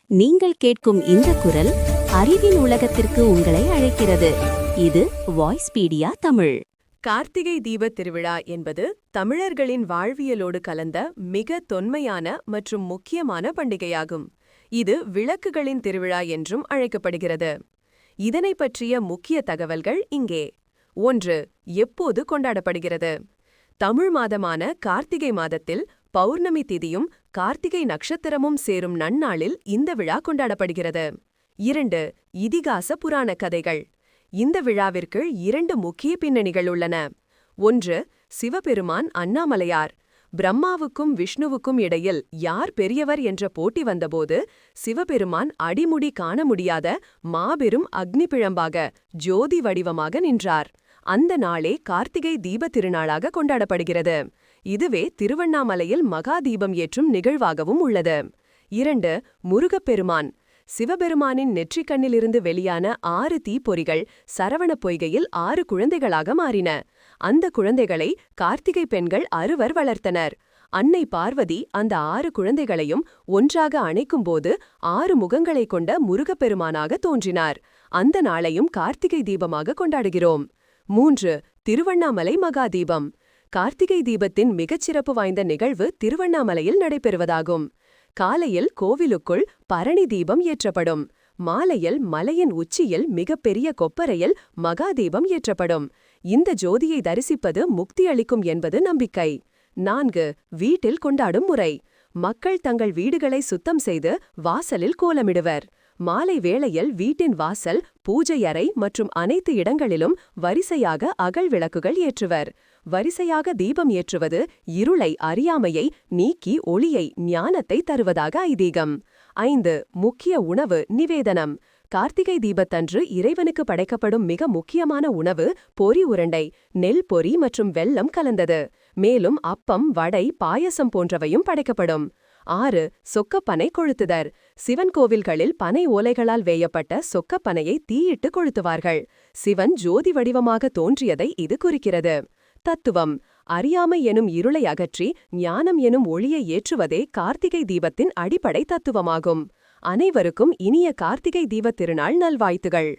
நீங்கள் கேட்கும் இந்த குரல் அறிவின் உலகத்திற்கு உங்களை அழைக்கிறது. இது வாய்ஸ்பீடியா தமிழ். கார்த்திகை தீபத் திருவிழா என்பது தமிழர்களின் வாழ்வியலோடு கலந்த மிக தொன்மையான மற்றும் முக்கியமான பண்டிகையாகும். இது விளக்குகளின் திருவிழா என்றும் அழைக்கப்படுகிறது. இதனை பற்றிய முக்கிய தகவல்கள் இங்கே. 1. எப்போது கொண்டாடப்படுகிறது? தமிழ் மாதமான கார்த்திகை மாதத்தில் பௌர்ணமி திதியும் கார்த்திகை நட்சத்திரமும் சேரும் நன்னாளில் இந்த விழா கொண்டாடப்படுகிறது. 2. இதிகாச புராண கதைகள். இந்த விழாவிற்கு 2 முக்கிய பின்னணிகள் உள்ளன. 1. சிவபெருமான் அண்ணாமலையார். பிரம்மாவுக்கும் விஷ்ணுவுக்கும் இடையில் யார் பெரியவர் என்ற போட்டி வந்தபோது சிவபெருமான் அடிமுடி காண முடியாத மாபெரும் அக்னி பிழம்பாக ஜோதி வடிவமாக நின்றார். அந்த நாளே கார்த்திகை தீப திருநாளாக கொண்டாடப்படுகிறது. இதுவே திருவண்ணாமலையில் மகா தீபம் ஏற்றும் நிகழ்வாகவும் உள்ளது. 2. முருகப்பெருமான். சிவபெருமானின் நெற்றிக்கண்ணிலிருந்து வெளியான 6 தீப்பொறிகள் சரவண பொய்கையில் 6 குழந்தைகளாக மாறின. அந்த குழந்தைகளை கார்த்திகை பெண்கள் 6 வளர்த்தனர். அன்னை பார்வதி அந்த 6 குழந்தைகளையும் ஒன்றாக அணைக்கும்போது 6 முகங்களைக் கொண்ட முருகப்பெருமானாக தோன்றினார். அந்த நாளையும் கார்த்திகை தீபமாக கொண்டாடுகிறோம். 3. திருவண்ணாமலை மகா தீபம். கார்த்திகை தீபத்தின் மிகச்சிறப்பு வாய்ந்த நிகழ்வு திருவண்ணாமலையில் நடைபெறுவதாகும். காலையில் கோவிலுக்குள் பரணி தீபம் ஏற்றப்படும். மாலையில் மலையின் உச்சியில் மிகப்பெரிய கொப்பரையில் மகா தீபம் ஏற்றப்படும். இந்த ஜோதியை தரிசிப்பது முக்தி அளிக்கும் என்பது நம்பிக்கை. 4. வீட்டில் கொண்டாடும் முறை. மக்கள் தங்கள் வீடுகளை சுத்தம் செய்து வாசலில் கோலமிடுவர். மாலை வேளையில் வீட்டின் வாசல், பூஜை அறை மற்றும் அனைத்து இடங்களிலும் வரிசையாக அகல் விளக்குகள் ஏற்றுவர். வரிசையாக தீபம் ஏற்றுவது இருளை, அறியாமையை நீக்கி ஒளியை, ஞானத்தை தருவதாக ஐதீகம். 5. முக்கிய உணவு நிவேதனம். கார்த்திகை தீபத்தன்று இறைவனுக்கு படைக்கப்படும் மிக முக்கியமான உணவு பொரி உருண்டை, நெல் பொரி மற்றும் வெல்லம் கலந்தது. மேலும் அப்பம், வடை, பாயசம் போன்றவையும் படைக்கப்படும். 6. சொக்கப்பனை கொளுத்துதர். சிவன் கோவில்களில் பனை ஓலைகளால் வேயப்பட்ட சொக்கப்பனையை தீயிட்டு கொளுத்துவார்கள். சிவன் ஜோதி வடிவமாக தோன்றியதை இது குறிக்கிறது. தத்துவம். அறியாமை எனும் இருளை அகற்றி ஞானம் எனும் ஒளியை ஏற்றுவதே கார்த்திகை தீபத்தின் அடிப்படை தத்துவமாகும். அனைவருக்கும் இனிய கார்த்திகை தீபத் திருநாள் நல்வாழ்த்துகள்.